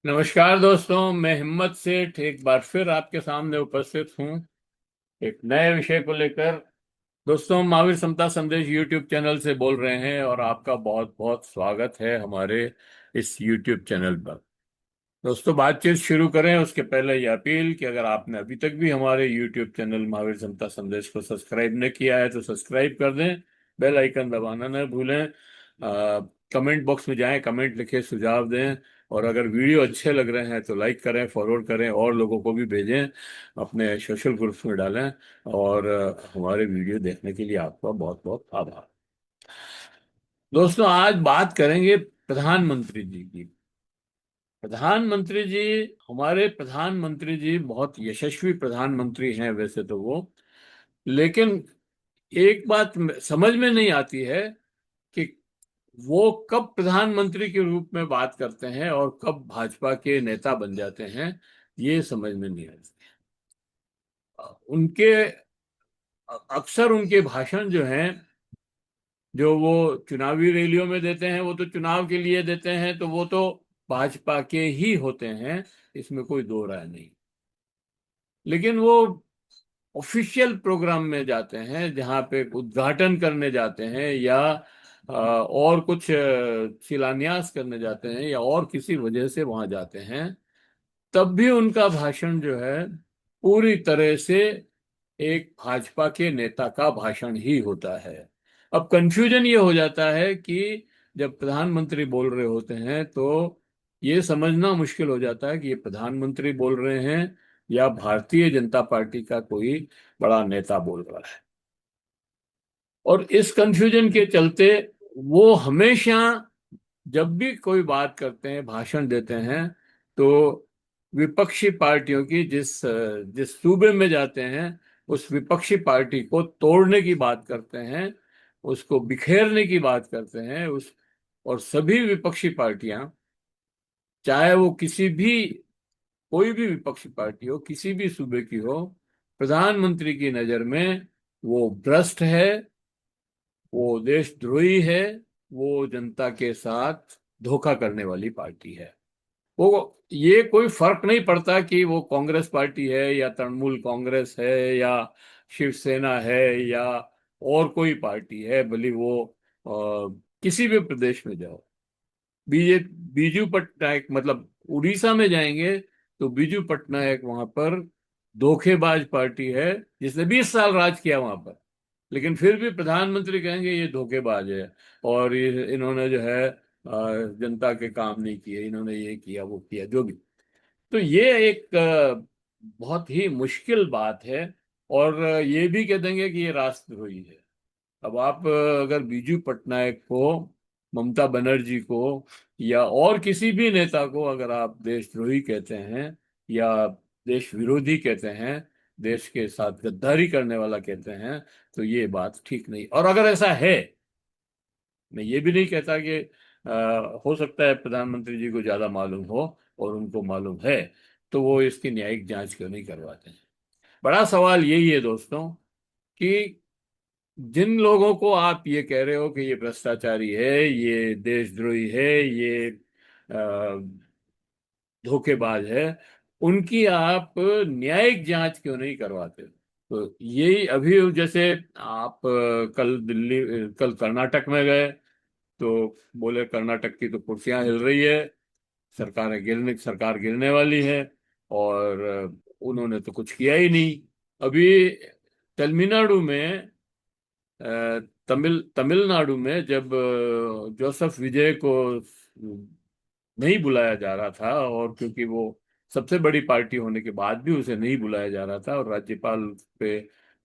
नमस्कार दोस्तों, मैं हिम्मत सेठ एक बार फिर आपके सामने उपस्थित हूँ एक नए विषय को लेकर। दोस्तों, महावीर समता संदेश यूट्यूब चैनल से बोल रहे हैं और आपका बहुत बहुत स्वागत है हमारे इस यूट्यूब चैनल पर। दोस्तों, बातचीत शुरू करें उसके पहले ये अपील कि अगर आपने अभी तक भी हमारे यूट्यूब चैनल महावीर समता संदेश को सब्सक्राइब न किया है तो सब्सक्राइब कर दें। बेल आइकन दबाना न भूलें। कमेंट बॉक्स में जाएं, कमेंट लिखें, सुझाव दें। और अगर वीडियो अच्छे लग रहे हैं तो लाइक करें, फॉरवर्ड करें और लोगों को भी भेजें, अपने सोशल ग्रुप्स में डालें। और हमारे वीडियो देखने के लिए आपका बहुत बहुत आभार। दोस्तों, आज बात करेंगे प्रधानमंत्री जी की। प्रधानमंत्री जी, हमारे प्रधानमंत्री जी बहुत यशस्वी प्रधानमंत्री हैं वैसे तो वो, लेकिन एक बात समझ में नहीं आती है कि वो कब प्रधानमंत्री के रूप में बात करते हैं और कब भाजपा के नेता बन जाते हैं। ये समझ में नहीं आती। उनके अक्सर उनके भाषण जो हैं, जो वो चुनावी रैलियों में देते हैं, वो तो चुनाव के लिए देते हैं, तो वो तो भाजपा के ही होते हैं, इसमें कोई दो राय नहीं। लेकिन वो ऑफिशियल प्रोग्राम में जाते हैं, जहां पे उद्घाटन करने जाते हैं या और कुछ शिलान्यास करने जाते हैं या और किसी वजह से वहां जाते हैं, तब भी उनका भाषण जो है पूरी तरह से एक भाजपा के नेता का भाषण ही होता है। अब कंफ्यूजन ये हो जाता है कि जब प्रधानमंत्री बोल रहे होते हैं तो ये समझना मुश्किल हो जाता है कि ये प्रधानमंत्री बोल रहे हैं या भारतीय जनता पार्टी का कोई बड़ा नेता बोल रहा है। और इस कंफ्यूजन के चलते वो हमेशा जब भी कोई बात करते हैं, भाषण देते हैं, तो विपक्षी पार्टियों की जिस जिस सूबे में जाते हैं उस विपक्षी पार्टी को तोड़ने की बात करते हैं, उसको बिखेरने की बात करते हैं। उस और सभी विपक्षी पार्टियां, चाहे वो किसी भी कोई भी विपक्षी पार्टी हो, किसी भी सूबे की हो, प्रधानमंत्री की नजर में वो भ्रष्ट है, वो देशद्रोही है, वो जनता के साथ धोखा करने वाली पार्टी है। वो ये कोई फर्क नहीं पड़ता कि वो कांग्रेस पार्टी है या तृणमूल कांग्रेस है या शिवसेना है या और कोई पार्टी है, भले वो किसी भी प्रदेश में जाओ। बीजे बीजू पटनायक, मतलब उड़ीसा में जाएंगे तो बीजू पटनायक वहां पर धोखेबाज पार्टी है, जिसने 20 साल राज किया वहां पर, लेकिन फिर भी प्रधानमंत्री कहेंगे ये धोखेबाज है और ये इन्होंने जो है जनता के काम नहीं किए, इन्होंने ये किया वो किया जो भी। तो ये एक बहुत ही मुश्किल बात है। और ये भी कह देंगे कि ये राष्ट्रद्रोही है। अब आप अगर बीजू पटनायक को, ममता बनर्जी को या और किसी भी नेता को अगर आप देशद्रोही कहते हैं या देश विरोधी कहते हैं, देश के साथ गद्दारी करने वाला कहते हैं, तो ये बात ठीक नहीं। और अगर ऐसा है, मैं ये भी नहीं कहता कि हो सकता है प्रधानमंत्री जी को ज्यादा मालूम हो और उनको मालूम है, तो वो इसकी न्यायिक जांच क्यों नहीं करवाते हैं। बड़ा सवाल यही है दोस्तों कि जिन लोगों को आप ये कह रहे हो कि ये भ्रष्टाचारी है, ये देशद्रोही है, ये धोखेबाज है, उनकी आप न्यायिक जांच क्यों नहीं करवाते। तो यही अभी जैसे आप कल कर्नाटक में गए तो बोले कर्नाटक की तो कुर्सियां हिल रही है, सरकार गिरने वाली है। और उन्होंने तो कुछ किया ही नहीं। अभी तमिलनाडु में तमिलनाडु में जब जोसेफ विजय को नहीं बुलाया जा रहा था, और क्योंकि वो सबसे बड़ी पार्टी होने के बाद भी उसे नहीं बुलाया जा रहा था और राज्यपाल पे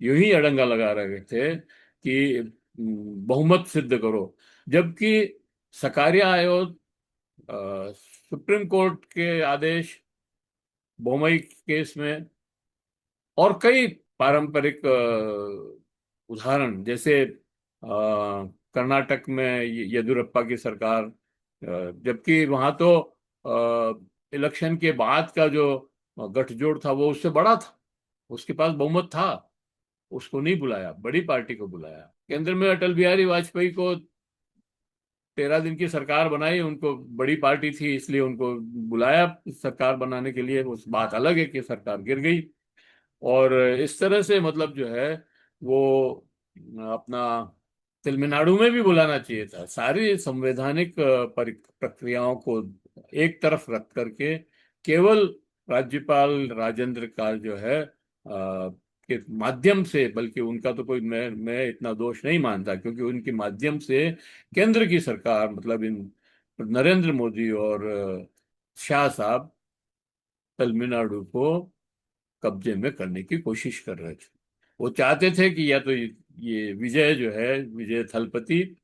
यूं ही अड़ंगा लगा रहे थे कि बहुमत सिद्ध करो, जबकि सकारिया आयोग, सुप्रीम कोर्ट के आदेश, बोमई केस में और कई पारंपरिक उदाहरण, जैसे कर्नाटक में येदुरप्पा की सरकार, जबकि वहां तो इलेक्शन के बाद का जो गठजोड़ था वो उससे बड़ा था, उसके पास बहुमत था, उसको नहीं बुलाया, बड़ी पार्टी को बुलाया। केंद्र में अटल बिहारी वाजपेयी को 13 दिन की सरकार बनाई, उनको बड़ी पार्टी थी इसलिए उनको बुलाया सरकार बनाने के लिए। उस बात अलग है कि सरकार गिर गई। और इस तरह से मतलब जो है वो अपना तमिलनाडु में भी बुलाना चाहिए था। सारी संवैधानिक प्रक्रियाओं को एक तरफ रख करके केवल राज्यपाल राजेंद्र का जो है के माध्यम से, बल्कि उनका तो कोई मैं इतना दोष नहीं मानता, क्योंकि उनके माध्यम से केंद्र की सरकार मतलब इन नरेंद्र मोदी और शाह साहब तमिलनाडु को कब्जे में करने की कोशिश कर रहे थे। वो चाहते थे कि या तो ये विजय जो है, विजय थलपति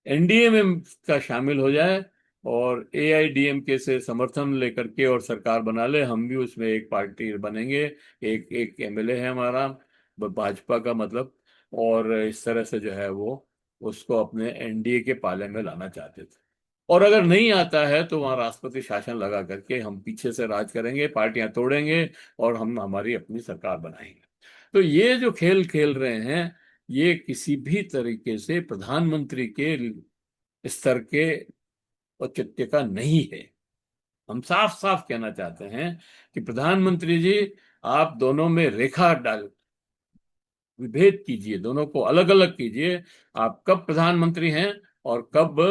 एनडीए में का शामिल हो जाए और एआईडीएमके से समर्थन लेकर के और सरकार बना ले, हम भी उसमें एक पार्टी बनेंगे। एक एक एमएलए है हमारा भाजपा का मतलब। और इस तरह से जो है वो उसको अपने एनडीए के पाले में लाना चाहते थे। और अगर नहीं आता है तो वहां राष्ट्रपति शासन लगा करके हम पीछे से राज करेंगे, पार्टियां तोड़ेंगे और हम हमारी अपनी सरकार बनाएंगे। तो ये जो खेल खेल रहे हैं, ये किसी भी तरीके से प्रधानमंत्री के स्तर के औचित्य का नहीं है। हम साफ साफ कहना चाहते हैं कि प्रधानमंत्री जी, आप दोनों में रेखा डाल विभेद कीजिए, दोनों को अलग अलग कीजिए। आप कब प्रधानमंत्री हैं और कब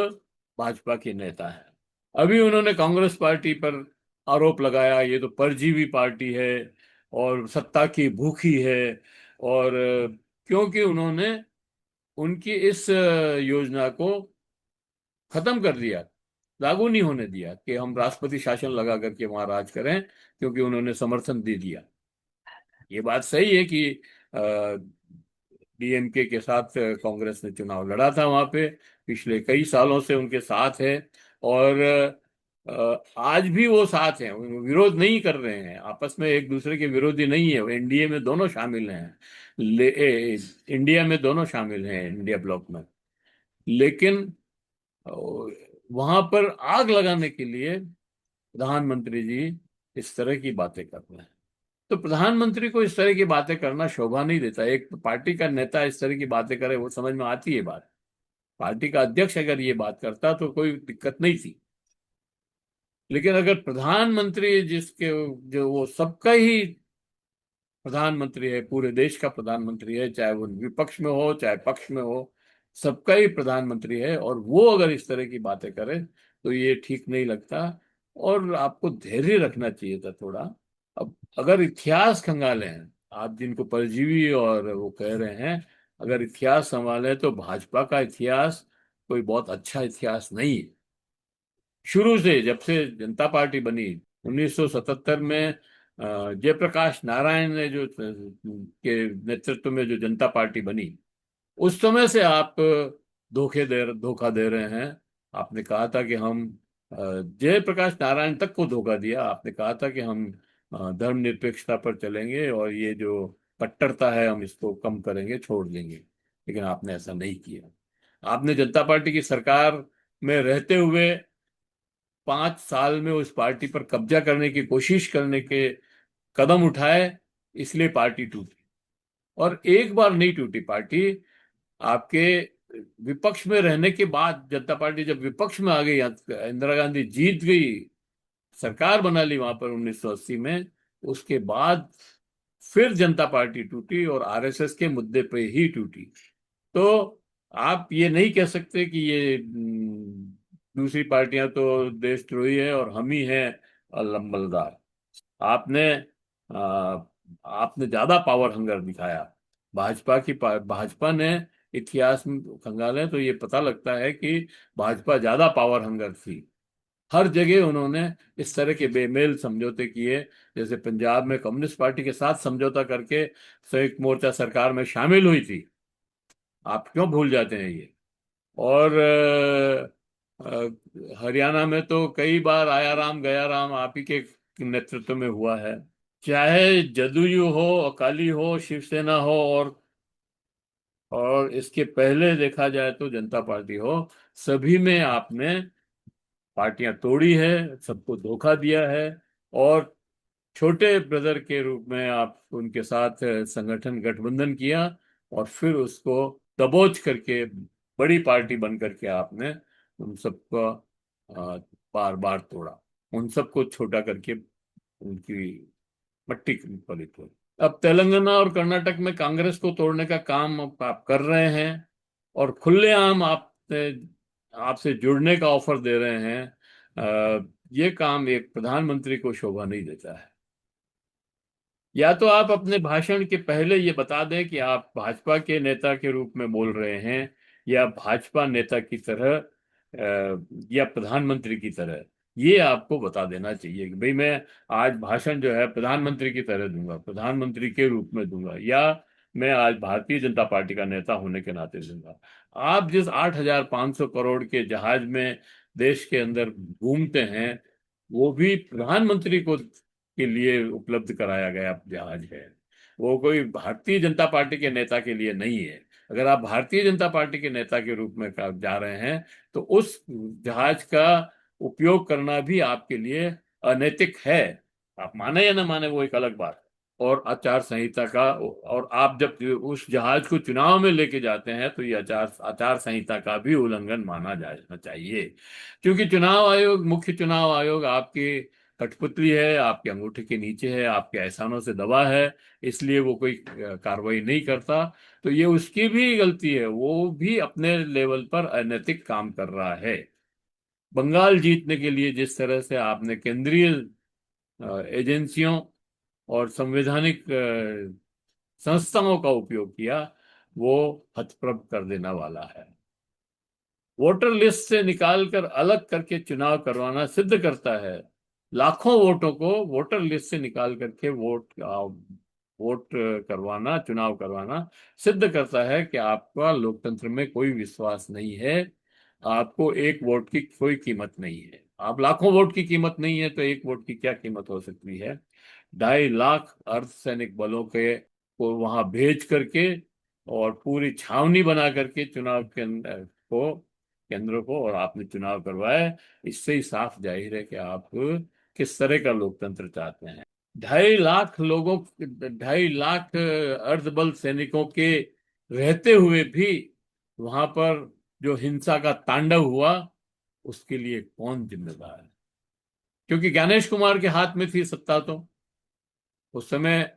भाजपा के नेता हैं। अभी उन्होंने कांग्रेस पार्टी पर आरोप लगाया, ये तो परजीवी पार्टी है और सत्ता की भूखी है। और क्योंकि उन्होंने उनकी इस योजना को खत्म कर दिया, लागू नहीं होने दिया कि हम राष्ट्रपति शासन लगा करके वहां राज करें, क्योंकि उन्होंने समर्थन दे दिया। ये बात सही है कि डीएमके के साथ कांग्रेस ने चुनाव लड़ा था वहां पे, पिछले कई सालों से उनके साथ है। और आज भी वो साथ हैं, वो विरोध नहीं कर रहे हैं, आपस में एक दूसरे के विरोधी नहीं है। वो एनडीए में दोनों शामिल हैं, इंडिया में दोनों शामिल हैं, इंडिया ब्लॉक में। लेकिन वहां पर आग लगाने के लिए प्रधानमंत्री जी इस तरह की बातें कर रहे हैं। तो प्रधानमंत्री को इस तरह की बातें करना शोभा नहीं देता। एक पार्टी का नेता इस तरह की बातें करे, वो समझ में आती है बात। पार्टी का अध्यक्ष अगर ये बात करता तो कोई दिक्कत नहीं थी। लेकिन अगर प्रधानमंत्री जिसके जो वो सबका ही प्रधानमंत्री है, पूरे देश का प्रधानमंत्री है, चाहे वो विपक्ष में हो चाहे पक्ष में हो, सबका ही प्रधानमंत्री है, और वो अगर इस तरह की बातें करे तो ये ठीक नहीं लगता। और आपको धैर्य रखना चाहिए था थोड़ा। अब अगर इतिहास खंगाले हैं आप, जिनको परजीवी और वो कह रहे हैं, अगर इतिहास संभाले तो भाजपा का इतिहास कोई बहुत अच्छा इतिहास नहीं है। शुरू से जब से जनता पार्टी बनी 1977 में जयप्रकाश नारायण ने जो के नेतृत्व में जो जनता पार्टी बनी, उस समय से आप धोखा दे रहे हैं। आपने कहा था कि हम जयप्रकाश नारायण तक को धोखा दिया। आपने कहा था कि हम धर्मनिरपेक्षता पर चलेंगे और ये जो कट्टरता है हम इसको कम करेंगे, छोड़ देंगे। लेकिन आपने ऐसा नहीं किया। आपने जनता पार्टी की सरकार में रहते हुए 5 साल में उस पार्टी पर कब्जा करने की कोशिश करने के कदम उठाए, इसलिए पार्टी टूटी। और एक बार नहीं टूटी पार्टी, आपके विपक्ष में रहने के बाद जनता पार्टी जब विपक्ष में आ गई, इंदिरा गांधी जीत गई, सरकार बना ली वहां पर 1980 में, उसके बाद फिर जनता पार्टी टूटी और आरएसएस के मुद्दे पे ही टूटी। तो आप ये नहीं कह सकते कि ये दूसरी पार्टियां तो देशद्रोही है और हम ही हैं लंबलदार। आपने आपने ज्यादा पावर हंगर दिखाया। भाजपा ने इतिहास में खंगाले तो ये पता लगता है कि भाजपा ज्यादा पावर हंगर थी। हर जगह उन्होंने इस तरह के बेमेल समझौते किए। जैसे पंजाब में कम्युनिस्ट पार्टी के साथ समझौता करके संयुक्त मोर्चा सरकार में शामिल हुई थी। आप क्यों भूल जाते हैं ये। और हरियाणा में तो कई बार आया राम गया राम आप ही के नेतृत्व में हुआ है। चाहे जदयू हो, अकाली हो, शिवसेना हो, और इसके पहले देखा जाए तो जनता पार्टी हो, सभी में आपने पार्टियां तोड़ी है, सबको धोखा दिया है। और छोटे ब्रदर के रूप में आप उनके साथ संगठन गठबंधन किया और फिर उसको दबोच करके बड़ी पार्टी बन करके आपने उन सबका बार बार तोड़ा, उन सबको छोटा करके उनकी मट्टी पली तोड़ी। अब तेलंगाना और कर्नाटक में कांग्रेस को तोड़ने का काम अब आप कर रहे हैं और खुलेआम आपसे आपसे जुड़ने का ऑफर दे रहे हैं। ये काम एक प्रधानमंत्री को शोभा नहीं देता है। या तो आप अपने भाषण के पहले ये बता दें कि आप भाजपा के नेता के रूप में बोल रहे हैं या भाजपा नेता की तरह या प्रधानमंत्री की तरह। ये आपको बता देना चाहिए कि भाई मैं आज भाषण जो है प्रधानमंत्री की तरह दूंगा, प्रधानमंत्री के रूप में दूंगा, या मैं आज भारतीय जनता पार्टी का नेता होने के नाते दूंगा। आप जिस 8,500 करोड़ के जहाज में देश के अंदर घूमते हैं, वो भी प्रधानमंत्री को के लिए उपलब्ध कराया गया जहाज है। वो कोई भारतीय जनता पार्टी के नेता के लिए नहीं है। अगर आप भारतीय जनता पार्टी के नेता के रूप में जा रहे हैं तो उस जहाज का उपयोग करना भी आपके लिए अनैतिक है। आप माने या ना माने वो एक अलग बात है। और आचार संहिता का, और आप जब उस जहाज को चुनाव में लेके जाते हैं तो ये आचार आचार संहिता का भी उल्लंघन माना जाना चाहिए। क्योंकि चुनाव आयोग, मुख्य चुनाव आयोग आपकी कठपुतली है, आपके अंगूठे के नीचे है, आपके एहसानों से दबा है, इसलिए वो कोई कार्रवाई नहीं करता। तो ये उसकी भी गलती है, वो भी अपने लेवल पर अनैतिक काम कर रहा है। बंगाल जीतने के लिए जिस तरह से आपने केंद्रीय एजेंसियों और संवैधानिक संस्थाओं का उपयोग किया, वो हतप्रभ कर देने वाला है। वोटर लिस्ट से निकालकर अलग करके चुनाव करवाना सिद्ध करता है, लाखों वोटों को वोटर लिस्ट से निकाल करके वोट करवाना, चुनाव करवाना सिद्ध करता है कि आपका लोकतंत्र में कोई विश्वास नहीं है। आपको एक वोट की कोई कीमत नहीं है। आप लाखों वोट की कीमत नहीं है तो एक वोट की क्या कीमत हो सकती है। 2.5 लाख अर्धसैनिक बलों के को वहां भेज करके और पूरी छावनी बना करके चुनाव के अंदर को केंद्रों को और आपने चुनाव करवाया। इससे ही साफ जाहिर है कि आप किस तरह का लोकतंत्र चाहते हैं। 2.5 लाख लोगों, 2.5 लाख अर्धबल सैनिकों के रहते हुए भी वहां पर जो हिंसा का तांडव हुआ, उसके लिए कौन जिम्मेदार है। क्योंकि ज्ञानेश कुमार के हाथ में थी सत्ता, तो उस समय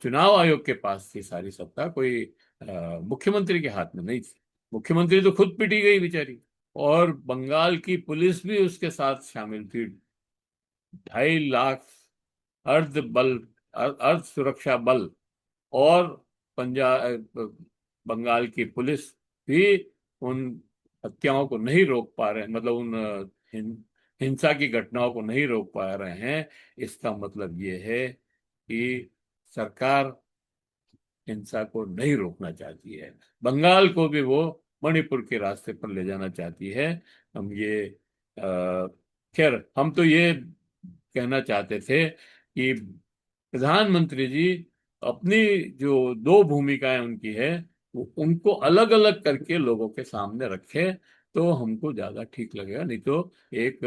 चुनाव आयोग के पास थी सारी सत्ता, कोई मुख्यमंत्री के हाथ में नहीं थी। मुख्यमंत्री तो खुद पिटी गई बेचारी, और बंगाल की पुलिस भी उसके साथ शामिल थी। 2.5 लाख अर्ध बल, अर्ध सुरक्षा बल और पंजाब, बंगाल की पुलिस भी उन हत्याओं को नहीं रोक पा रहे, मतलब उन हिंसा की घटनाओं को नहीं रोक पा रहे हैं। इसका मतलब ये है कि सरकार हिंसा को नहीं रोकना चाहती है। बंगाल को भी वो मणिपुर के रास्ते पर ले जाना चाहती है। हम ये खैर हम तो ये कहना चाहते थे कि प्रधानमंत्री जी अपनी जो दो भूमिकाएं उनकी है, वो उनको अलग अलग करके लोगों के सामने रखे तो हमको ज्यादा ठीक लगेगा। नहीं तो एक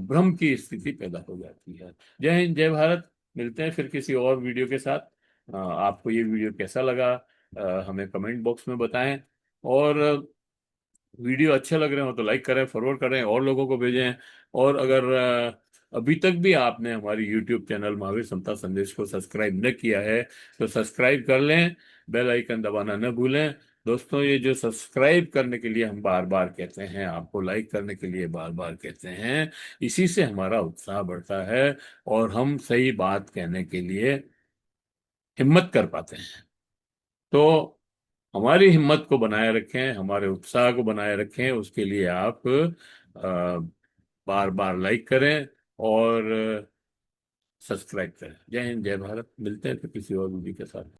भ्रम की स्थिति पैदा हो जाती है। जय हिंद, जय भारत। मिलते हैं फिर किसी और वीडियो के साथ। आपको ये वीडियो कैसा लगा हमें कमेंट बॉक्स में बताएं। और वीडियो अच्छे लग रहे हो तो लाइक करें, फॉरवर्ड करें, और लोगों को भेजें। और अगर अभी तक भी आपने हमारी यूट्यूब चैनल महावीर समता संदेश को सब्सक्राइब न किया है तो सब्सक्राइब कर लें, बेल आइकन दबाना न भूलें। दोस्तों, ये जो सब्सक्राइब करने के लिए हम बार बार कहते हैं, आपको लाइक करने के लिए बार बार कहते हैं, इसी से हमारा उत्साह बढ़ता है और हम सही बात कहने के लिए हिम्मत कर पाते हैं। तो हमारी हिम्मत को बनाए रखें, हमारे उत्साह को बनाए रखें, उसके लिए आप बार बार लाइक करें और सब्सक्राइब करें। जय हिंद, जय भारत। मिलते हैं फिर किसी और वीडियो के साथ।